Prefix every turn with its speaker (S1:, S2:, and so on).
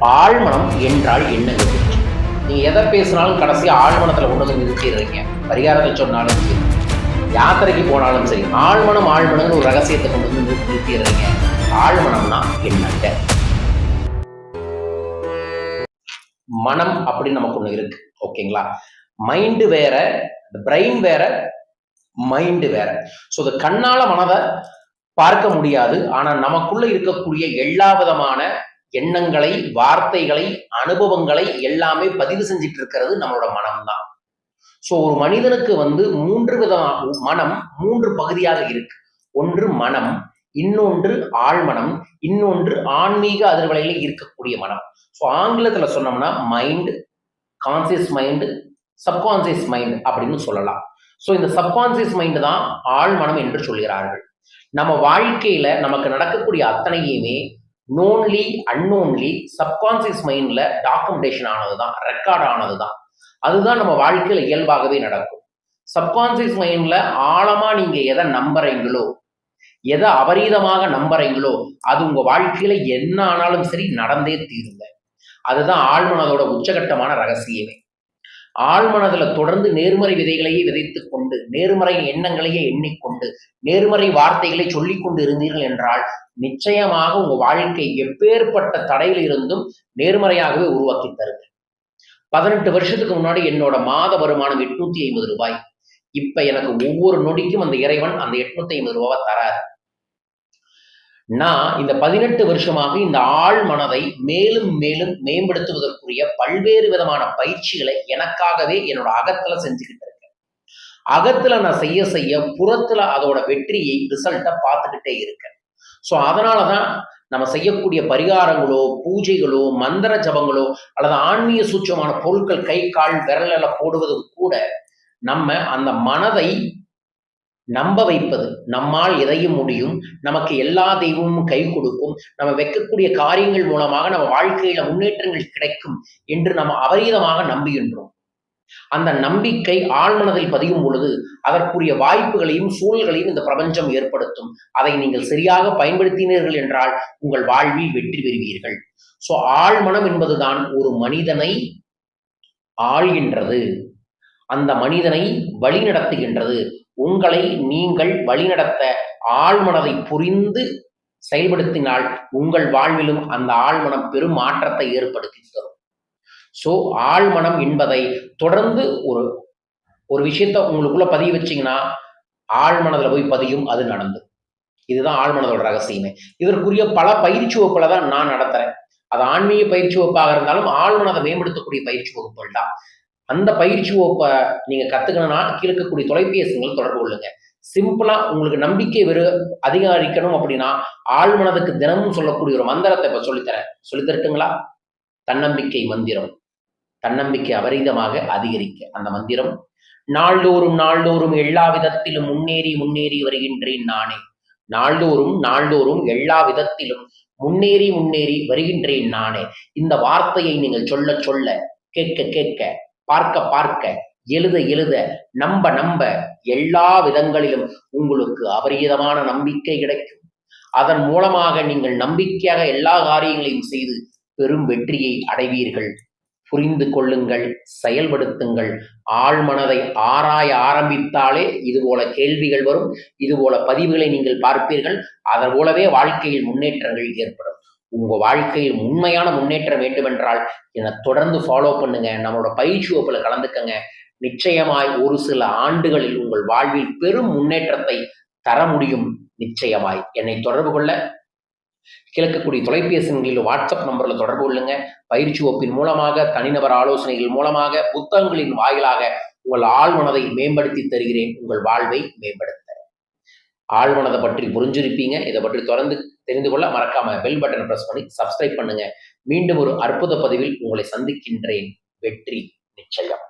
S1: ஆழ்மனம் என்றால் என்னங்க? நீங்க எதை பேசினாலும் கடைசி ஆழ்மனத்துல கொண்டு வந்து நிறுத்திடுறீங்க. பரிகாரத்தை சொன்னாலும் சரி, யாத்திரைக்கு போனாலும் சரி, ஆழ்மனம்னு ஒரு ரகசியத்தை கொண்டு வந்து நிறுத்திடுறீங்க. ஆழ்மனம்னா என்னங்க? மனம் அப்படின்னு நமக்கு ஒண்ணு இருக்கு. ஓகேங்களா? மைண்டு வேற, பிரெயின் வேற, மைண்டு வேற. ஸோ இது கண்ணால மனதை பார்க்க முடியாது. ஆனா நமக்குள்ள இருக்கக்கூடிய எல்லா விதமான எண்ணங்களை, வார்த்தைகளை, அனுபவங்களை எல்லாமே பதிவு செஞ்சுட்டு இருக்கிறது நம்மளோட மனம் தான். ஸோ ஒரு மனிதனுக்கு மூன்று விதம் மனம், மூன்று பகுதியாக இருக்கு. ஒன்று மனம், இன்னொன்று ஆழ்மனம், இன்னொன்று ஆன்மீக அதிர்வலையில இருக்கக்கூடிய மனம். ஸோ ஆங்கிலத்துல சொன்னோம்னா mind, conscious mind, subconscious mind அப்படின்னு சொல்லலாம். ஸோ இந்த சப்கான்சியஸ் மைண்ட் தான் ஆழ்மனம் என்று சொல்கிறார்கள். நம்ம வாழ்க்கையில நமக்கு நடக்கக்கூடிய அத்தனையுமே நோன்லி, அன்னோன்லி, சப்கான்சியஸ் மைண்ட்ல டாக்குமெண்டேஷன் ஆனதுதான், ரெக்கார்ட் ஆனதுதான். அதுதான் நம்ம வாழ்க்கையில இயல்பாகவே நடக்கும். சப்கான்சியஸ் மைண்ட்ல ஆழமா நீங்க எதை நம்புறீங்களோ, எதை அபரீதமாக நம்புறீங்களோ, அது உங்க வாழ்க்கையில என்ன ஆனாலும் சரி நடந்தே தீருங்க. அதுதான் ஆழ்மனதோட உச்சகட்டமான ரகசியமே. ஆழ்மனதுல தொடர்ந்து நேர்மறை விதைகளையே விதைத்துக் கொண்டு, நேர்மறை எண்ணங்களையே எண்ணிக்கொண்டு, நேர்மறை வார்த்தைகளை சொல்லிக் கொண்டு இருந்தீர்கள் என்றால் நிச்சயமாக உங்க வாழ்க்கை எப்பேற்பட்ட தடையில் இருந்தும் நேர்மறையாகவே உருவாக்கி தருங்க. 18 வருஷத்துக்கு முன்னாடி என்னோட மாத வருமானம் 850 ரூபாய். இப்ப எனக்கு ஒவ்வொரு நொடிக்கும் அந்த இறைவன் அந்த 850 ரூபாவை தராரு. நான் இந்த 18 வருஷமாக இந்த ஆழ் மனதை மேலும் மேலும் மேம்படுத்துவதற்குரிய பல்வேறு விதமான பயிற்சிகளை எனக்காகவே என்னோட அகத்துல செஞ்சுக்கிட்டு இருக்கேன். அகத்துல நான் செய்ய செய்ய புறத்துல அதோட வெற்றியை, ரிசல்ட்டை பார்த்துக்கிட்டே இருக்கேன். ஸோ அதனாலதான் நம்ம செய்யக்கூடிய பரிகாரங்களோ, பூஜைகளோ, மந்திர ஜபங்களோ அல்லது ஆன்மீக சூட்சமான பொருட்கள் கை கால் விரலில் போடுவதும் கூட நம்ம அந்த மனதை நம்ப வைப்பது. நம்மால் எதையும் முடியும், நமக்கு எல்லா தெய்வமும் கை கொடுக்கும், நம்ம வைக்கக்கூடிய காரியங்கள் மூலமாக நம்ம வாழ்க்கையில முன்னேற்றங்கள் கிடைக்கும் என்று நம்ம அபரீதமாக நம்புகின்றோம். அந்த நம்பிக்கை ஆழ்மனதில் பதியும் பொழுது அதற்குரிய வாய்ப்புகளையும் சூழல்களையும் இந்த பிரபஞ்சம் ஏற்படுத்தும். அதை நீங்கள் சரியாக பயன்படுத்தினீர்கள் என்றால் உங்கள் வாழ்வில் வெற்றி பெறுவீர்கள். ஸோ ஆழ்மனம் என்பதுதான் ஒரு மனிதனை ஆள்கின்றது, அந்த மனிதனை வழி நடத்துகின்றது. உங்களை நீங்கள் வழிநடத்த ஆழ்மனதை புரிந்து செயல்படுத்தினால் உங்கள் வாழ்விலும் அந்த ஆழ்மனம் பெரும் மாற்றத்தை ஏற்படுத்தி தரும். ஸோ ஆழ்மனம் என்பதை தொடர்ந்து ஒரு விஷயத்த உங்களுக்குள்ள பதிய வச்சிங்கன்னா ஆழ்மனதில் போய் பதியும், அது நடந்து. இதுதான் ஆழ்மனதோட ரகசியமே. இதற்குரிய பல பயிற்சி வகுப்புகளை தான் நான் நடத்துறேன். அது ஆன்மீக பயிற்சி வகுப்பாக இருந்தாலும் ஆழ்மனதை மேம்படுத்தக்கூடிய பயிற்சி வகுப்புகள் தான். அந்த பயிற்சி வகுப்பை நீங்க கத்துக்கணும்னா கீழக்கூடிய தொலைபேசிகளை தொடர்பு கொள்ளுங்க. சிம்பிளா உங்களுக்கு நம்பிக்கை அதிகரிக்கணும் அப்படின்னா ஆழ்மனதுக்கு தினமும் சொல்லக்கூடிய ஒரு மந்திரத்தை இப்ப சொல்லித்தரட்டுங்களா? தன்னம்பிக்கை மந்திரம். தன்னம்பிக்கை அபரிதமாக அதிகரிக்க அந்த மந்திரம்: நாள்தோறும் நாள்தோறும் எல்லா விதத்திலும் முன்னேறி முன்னேறி வருகின்றேன் நானே. நாள்தோறும் நாள்தோறும் எல்லா விதத்திலும் முன்னேறி முன்னேறி வருகின்றேன் நானே. இந்த வார்த்தையை நீங்கள் சொல்ல சொல்ல, கேட்க கேட்க, பார்க்க பார்க்க, எழுத எழுத, நம்ப நம்ப எல்லா விதங்களிலும் உங்களுக்கு அபரிதமான நம்பிக்கை கிடைக்கும். அதன் மூலமாக நீங்கள் நம்பிக்கையாக எல்லா காரியங்களையும் செய்து பெரும் வெற்றியை அடைவீர்கள். புரிந்து கொள்ளுங்கள், செயல்படுத்துங்கள். ஆழ்மனதை ஆராய ஆரம்பித்தாலே இதுபோல கேள்விகள் வரும், இதுபோல பதிவுகளை நீங்கள் பார்ப்பீர்கள். அதன் போலவே வாழ்க்கையில் முன்னேற்றங்கள் ஏற்படும். உங்க வாழ்க்கையில் உண்மையான முன்னேற்றம் வேண்டுமென்றால் என்னை தொடர்ந்து ஃபாலோ பண்ணுங்க. நம்மளோட பயிற்சி வகுப்புல கலந்துக்கங்க. நிச்சயமாய் ஒரு சில ஆண்டுகளில் உங்கள் வாழ்வில் பெரும் முன்னேற்றத்தை தர முடியும். நிச்சயமாய் என்னை தொடர்பு கொள்ள கிழக்கக்கூடிய தொலைபேசிகளில், வாட்ஸ்அப் நம்பர்ல தொடர்பு கொள்ளுங்க. பயிற்சி வகுப்பின் மூலமாக, தனிநபர் ஆலோசனைகள் மூலமாக, புத்தகங்களின் வாயிலாக உங்கள் ஆழ்மனதை மேம்படுத்தி தருகிறேன். உங்கள் வாழ்வை மேம்படுத்த ஆழ்மனதை பற்றி புரிஞ்சிருப்பீங்க. இதை பற்றி தொடர்ந்து தெரிந்து கொள்ள மறக்காம பெல் பட்டனை பிரஸ் பண்ணி சப்ஸ்கிரைப் பண்ணுங்க. மீண்டும் ஒரு அற்புத பதிவில் உங்களை சந்திக்கின்றேன். வெற்றி நிச்சயம்.